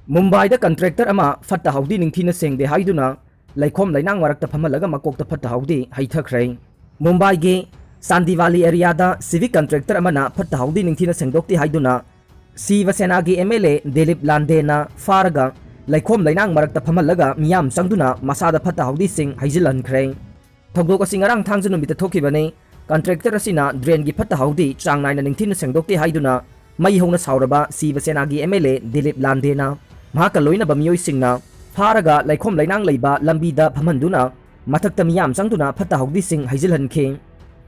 Mumbai da contractor ama Fatta Haodi Ningthina Sengde Haiduna Leikhom Leinang Marakta Famhallaga Makokta Fatta Haodi Haithakhrei. Mumbai ge Sandi Valley area da civic contractor amana Fatta Haodi Ningthina Sengdokti Haiduna Siva Sena gi MLA Dilip Landena Faraga Leikhom Leinang Marakta Famhallaga miyam sangduna masada Fatta Haodi sing haijilankhre. Thogdok asing arang thangju numita thokibane contractor asina drain gi Fatta Haodi chang naina Ningthina Sengdokti Haiduna mai hongna sauraba Siva Sena gi MLA Dilip Landena Mahaka loina ba miyoi singna Faraga Leikhom Leinang leiba lambida phamhanduna mathakta miyam sangduna Fatta Haodi sing haijilhankhe.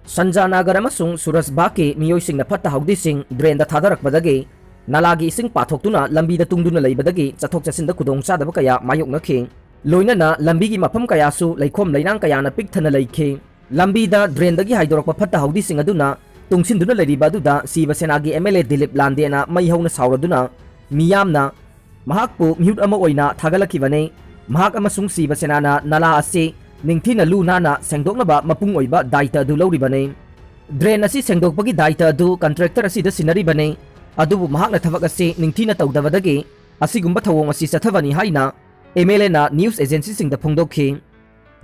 Sanjanagar amasung Surasbake miyoi singna Fatta Haodi sing drain da thadarakbadagi nalagi ising pathoktuna lambida tungduna leibadagi chathok chasinda khudong chadaba kaya mayoknakhe. Loinana lambigi mafam kayasu Leikhom Leinang kayana pikthana leikhe. Lambida drain dagi haidorakpa Fatta Haodi sing aduna tungsinduna leiriba aduda Siva Senagi MLA Dilip Landena mai hongna sauraduna miyamna Mahakpu mute ama oina thagalakibane. Mahak amasung Siva Senana nala ase Ningthina lu nana sengdoknaba mapung oiba daita adu lauribane. Drain asi sengdokpagi daita adu contractor asida sinaribane. Adubu mahakna thabak ase Ningthina tawdabadagi asigumba thawong asi sathavani haina MLA na news agency singda phongdokhi.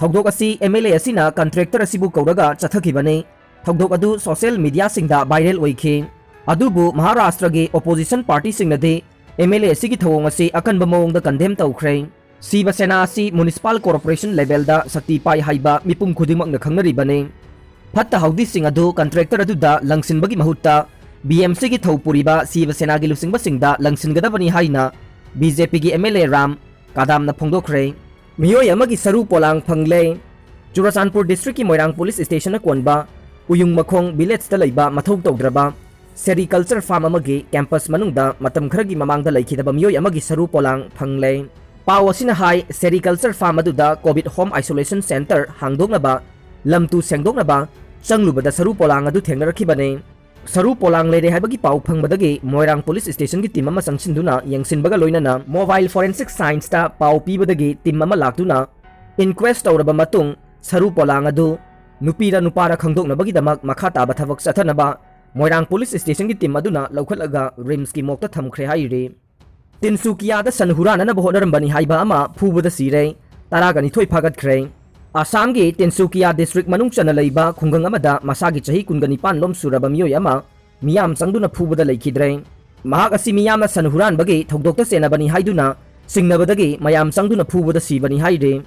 Thogdok asi MLA asina contractor asibu kauraga chathakibane. Thogdok adu social media singda viral oikhe. Adubu Maharashtra ge opposition party singnade MLA asigi thawong asi akanba mawongda condemn tawkhre. Siva Sena asi municipal corporation level da sakti pai haiba mipum khudimak na khangnaribane. Fatta Haodi sing adu contractor aduda langsinbagi mahutta BMC gi thawpuriba Siva Sena gi lusingba singda langsingadabani haina BJP gi MLA Ram kadam na phongdokre. Miyoi amagi saru polang phangle. Churachandpur district ki Moirang police station na konba uyung makhong village ta leiba mathau tawdraba sericulture farm amagi campus manungda matam kharagi mamangda leikhidaba miyoi amagi saru polang phangle. Pawasina hai sericulture farm aduda COVID home isolation center hangdoknaba lamtu sengdoknaba changlubada saru polang adu thengnarakibane. Saru polang leire haibagi paw phangbadagi Moirang police station gi team ama sangsinduna yengsinbaga loinana mobile forensic science ta paw pibadagi team ama laktuna inquest tawraba matung saru polang adu nupira nupara khangdoknabagi damak makha taba thabak chathanaba Moirang police station gi team aduna laukhalaga rims ki mokta thamkhre haire. Tinsukia da sanhurana na bohodarambani haiba ama phubada sire taragani thoi phagatkhre. Assam gi Tinsukia district manung chana leiba khungang amada masagi chahi kungani pan lom suraba miyoi ama miyam sangduna phubada leikhidre. Mahak asi miyamna sanhuran bagi thogdokta senabani haiduna singnabadagi mayam sangduna phubada sibani haire.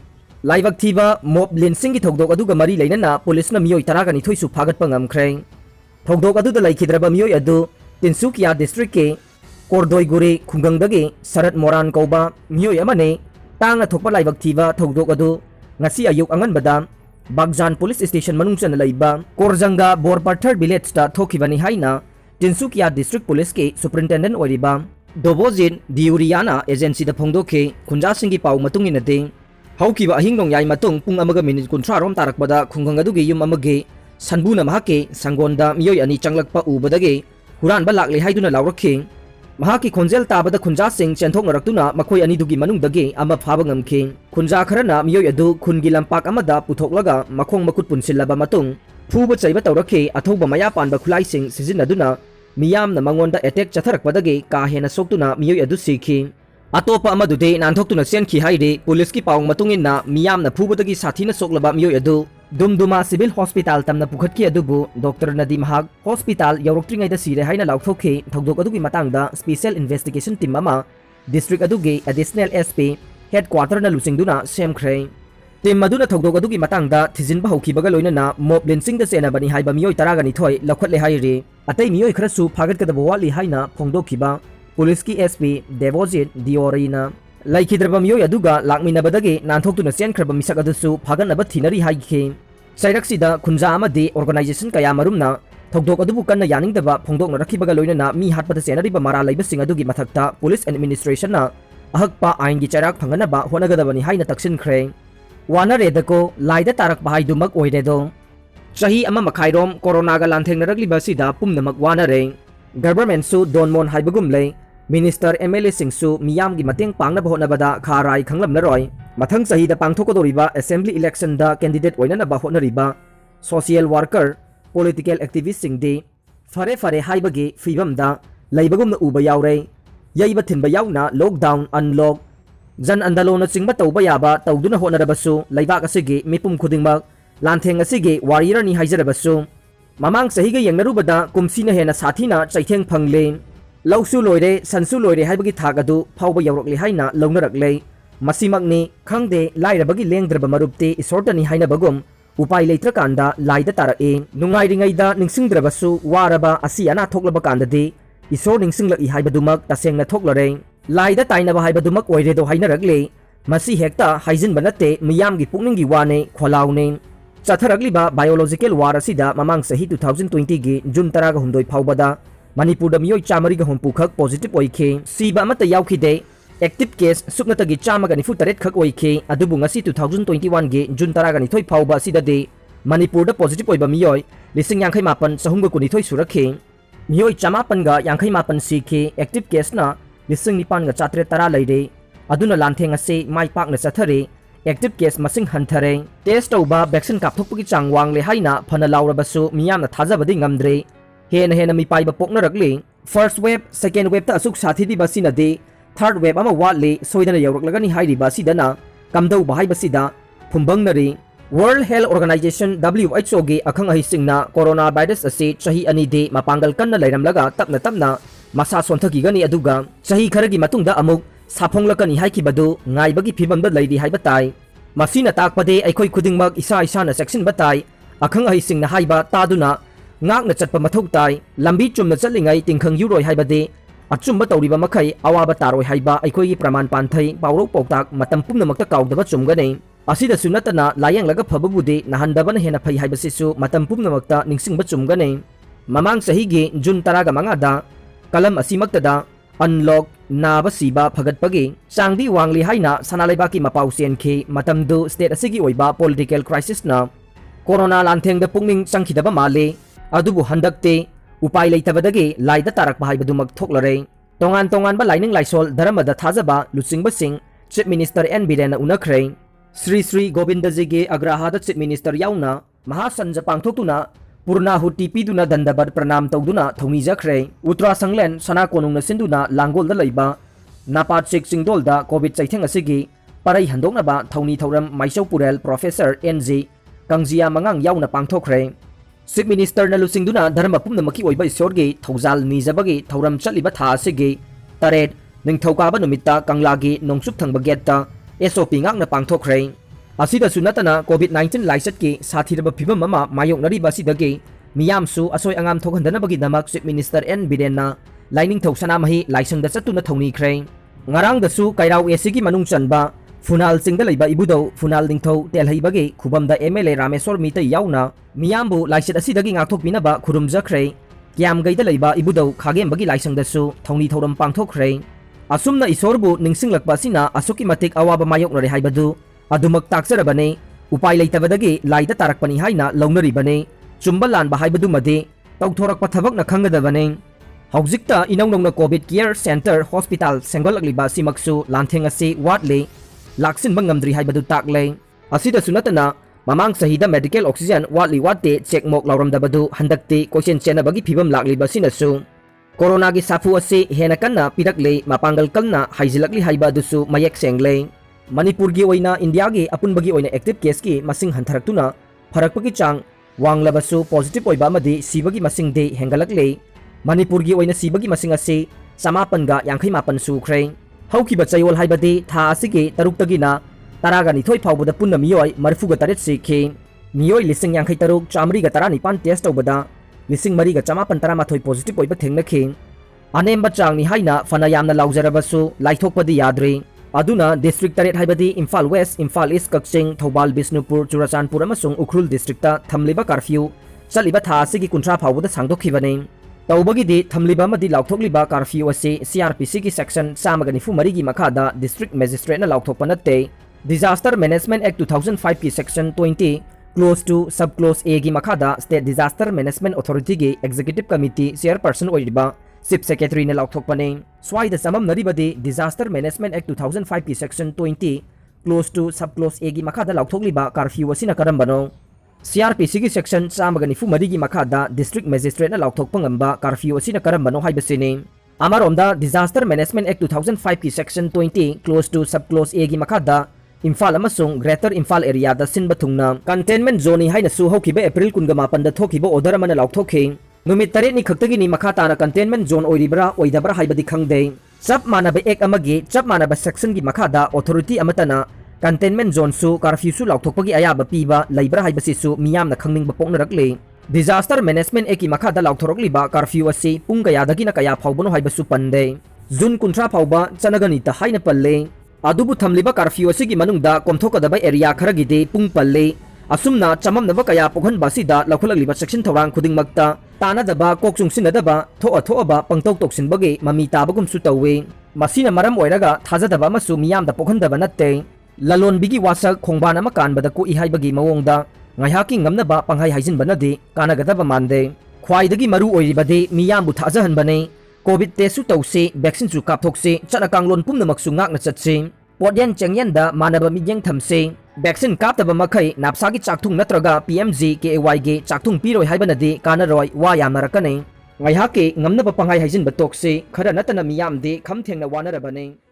Laibak thiba mob linsing gi thogdok aduga mari leinana police na miyoi taragani thoi su phagatpa ngamkhre. Thogdok aduda leikhidraba miyoi adu Tinsukia district ke Kordoiguri khunggangdagi Sarat Moran kauba miyoi amane tangna thokpa laibak thiba thogdok adu ngasi ayuk anganbada Bagjan police station manung chana leiba Korjanga Borpathar village ta thokibani haina Tinsukia district police ke superintendent oiriba Dobojin Diuriana agency da phongdokhe khunja singi paw matung inade haukiba ahingnong yai matung pung amaga minute 30 rom tarakbada khungang adugi yum amage sanbuna mahake sangonda miyoi ani changlakpa ubadagi huranba lakle haiduna laurakhe. Mahaki khonjel tabada khunja sing chenthok naraktuna makhoi ani dugi manungdagi ama phaba ngamkhe. Khunja kharana miyoi adu khungi lampak amada puthoklaga makhong makut punsilaba matung phuba chaiba tawrakhe athoba maya panba khulai sing sizinaduna miyamna mangonda attack chatharakpadagi ka hena soktuna miyoi adu sikhi. Atopa amadude nanthokuna senkhi haire police ki pawng matungina miyamna phubadagi sathina soklaba miyoi adu Dumduma civil hospital tamna pukhatki adubu Dr. Nadim Haq hospital yauroktingai da sire haina lauthokhe thogdok adugi matangda special investigation team ama district adugi additional SP headquarter na lusingduna semkhre. Team maduna thogdok adugi matangda thijinba haukibaga loinana mob lensing da senabani haiba miyoi taragani thoi lakhatle haire atai miyoi kharasu phagatkadaba wali haina phongdokhiba police ki SP Devojit Diorina Laikhidraba miyoi aduga lakminabadagi nanthokuna senkhraba misak adusu phaganaba thinari haikhe. Sairaksida khunja amadi organization kaya marumna thogdok adubu kanna yaningdaba phongdokna rakhibaga loinana mi hatpada senariba mara laiba sing adugi mathakta police administration na ahakpa aingi charak phanganaba honagadabani haina taksinkhre. Wana redako laida tarakpa haidumak oiredo chahi ama makhairom corona ga lanthengnaragliba sida pumnamak wana re government su donmon haibagumle Minister MLA singsu miyam gi mateng pangna bahonabada kharai khanglamnaroi mathang sahi da pangthokodoriba assembly election da candidate oinana bahonariba social worker political activist singde fare haibagi fibam da laibagumna uba yaure yaiba thinba yauna lockdown unlock jan andalona chingba tawba yaba tawduna honarabasu laibak asigi mipum khudingmak lantheng asigi warrior ni haijarabasu mamang sahiga yengnarubada kumsina hena sathina chaitheng phangle lausu loire sansu loire haibagi thagadu phawba yawrakle haina longnarakle masimakni khangde lairabagi lengdraba marupte isortani haina bagum upai leitrakanda laida tarae nungairingaida ningsingdrabasu waraba asi ana thoklaba kandade isor ningsinglaki haibadumak tasengna thoklare laida tainaba haibadumak oiredo hainaragle masi hekta haijinba natte miyamgi pukninggi wane kholaune chatharagliba biological war asida mamang sahi 2020 gi June 12 phawbada Manipur miyoi chamari ga hompu khak positive oike siba amata yaukhide active case suknatagi chamaga nifu taret khak oike adubu ngasi 2021 gi June 12 phawba sidade Manipur da positive oiba miyoi lising yangkhai mapan sahumga kunithoi surakhe miyoi chamapan ga yangkhai mapan sikhe active case na lising nipan ga chatre tara leire aduna lantheng ase mai pakna chathare active case masing hanthare test oba vaccine kapthokpagi chang wangle haina phana laurabasu miyamna thajabadi ngamdre hena mi paiba poknarakle first wave second wave ta asuk sathidi basina de third wave ama watle soidana yawraklagani hairi basidana kamdau bahai basida phumbangnari World Health Organization WHO ge akhang ahi singna coronavirus ase chahi ani de mapangal kanna lairamlaga tapna masa sonthaki gani aduga chahi kharagi matungda amuk saphonglakani haikibadu ngaibagi phibamda laidi haibatai masina takpade aikhoi khudingmak isa na section batai akhang ahi singna haiba taduna ngakna chatpa mathok tai lambi chumna chatlingai tingkhang yuroi haibade achumba tawriba makhai awaba taroi haiba aikhoi gi praman panthai pawrok pawtak matam pumnamakta kaudaba chumgane asida sunatana layanglaga phababude nahandabana hena phai haibasisu matam pumnamakta ningsingba chumgane mamang sahi gi June 15 da kalam asimaktada unlock naba siba phagatpagi changdi wangli haina sanalaibaki mapau senkhe matamdu state asigi oiba political crisis na corona lanthengda pungning changkhidaba male adubu handakte upai leitabadagi laida tarak bahaibadumak thoklare tongan ba laining laisol dharamada thajaba luchingba sing chief minister N Birena unakhrei Sri Govindaji ge agrahada chief minister yauna mahasanja pangthokuna purna huti piduna dandabar pranam tawduna thongni jakhrei Uttara Sanglen sana konungna sinduna langolda leiba napa chek singdolda covid chaitheng asigi parai handoknaba thongni thoram maisau purel professor NG kangjia mangang yauna pangthokhrei Chief Minister na lusingduna dharma pumnamaki oiba isorge thawjal nijabagi thauram chaliba tha asigi taret ningthokaba numitta kanglagi nongsup thangba getta SOP ngakna pangthokhrei asida sunatana COVID-19 laisatki sathiraba phibam ama mayoknari basidagi miyamsu asoi angam thokhandanabagi damak Chief Minister N Birena Laining thoksana mahi laisangda chatuna thongni khrei ngarang dasu kairau esigi manung chanba Funal singda leiba ibudo Funal ningthau telhaibagi khubamda MLA Rameswar mita yauna miyambu laiset asidagi ngakthok pinaba khurumjakhrei kyam gaida leiba ibudo khagembagi laisangdasu thongni thoram pangthokhrei asumna isorbu ningsinglakpa sina asuki matik awaba mayoknare haibadu adumak takjarabane upai leitabadagi laida tarakpani haina launaribane chumba lanba haibadu made tawthorakpa thabakna khangadabane haujikta inaunongna covid care center hospital sengolakliba simaksu lantheng ase watle laksin bangamdri haibadu takle asida sunatana mamang sahida medical oxygen watli watte checkmok lauramdabadu handakte question chenabagi phibam lakliba sinasu corona gi safu ase hena kanna pirakle mapangal kalna haijilakli haiba dusu mayak sengle Manipur gi oina India gi apunbagi oina active case ki masing hantharaktuna pharakpagi chang wanglabasu positive oiba amadi sibagi masing de hengalakle Manipur gi oina sibagi masing ase samapan ga yangkhai mapan sukhrei haukiba chayol haibade tha asigi taruktagina taraga nithoi phawbada punna miyoi marfuga taret sikhe miyoi lising yangkhai taruk chamri ga tarani pan test obada lising mari ga chamapan taramathoi positive oiba thengnakhe anemba changni haina fana yamna laujarabasu laithokpadi yadre aduna district taret haibadi Imphal West Imphal East Kakching Thobal Bisnupur Churachandpur amasung Ukhrul district ta thamliba curfew chaliba tha asigi kuntra phawbada sangdokhibane tawbagi di thamliba amadi lauthokliba curfew ase CRPC ki section 194 gi makhada district magistrate na lauthokpa natte Disaster Management Act 2005 ki section 20 close to sub clause A gi makhada State Disaster Management Authority gi executive committee chairperson oiriba Chief Secretary na lauthokpane swaida samam naribadi Disaster Management Act 2005 ki section 20 close to sub clause A gi makhada lauthokliba curfew asina karambano CRPC gi section 194 gi makhada district magistrate na lauthokpa ngamba curfew asina karambano haibasini Amaronda Disaster Management Act 2005 ki Section 20 Clause 2 Subclause A gi makada Imphal amasung Greater Imphal area da sinba thungna containment zone haina su hokiba April 18 da thokiba order amana laukthoki numit tare ni khaktagi ni makata na containment zone oiribra oidabra haibadi khangde chap manaba ek amagi chap manaba section gi makada authority amatana containment zone su curfew su lauktokpagi ayaba piba laibra haibasi su miyamna khangning bapokna rakle disaster management eki makada lauthorokliba curfew asi pung kayadagi na kaya phawbono haibasu pande June 13 phawba chanagani ta haina palle adubu thamliba curfew asi gi manungda komthokadaba area kharagide pung palle asumna chamamnaba kaya pokhan basida lakhulagliba section thawang khudingmakta tanadaba kokchungsinadaba thoaba pangtok toksinbagi mami tabagum su tawe masina maram oiraga thajadaba masu miyamda pokhandaba natte lalon bigi wasak khongbana makanbada ko ihaibagi mawongda ngaihaki ngamnaba panghai haijinbanadi kanagadaba mande khwaidagi maru oiribade miyambu thajahanbane covid test su tawse vaccine su kapthokse chanakanglon pumnamaksu ngakna chatse podyan changyanda manaba midyang thamse vaccine kaptaba makhai napsagi chakthung natraga PMG KAY ge chakthung piroi haibanadi kanaroi wa yamnarakane ngaihaki ngamnaba panghai haijinba tokse khara natana miyamde khamthengna wanarabane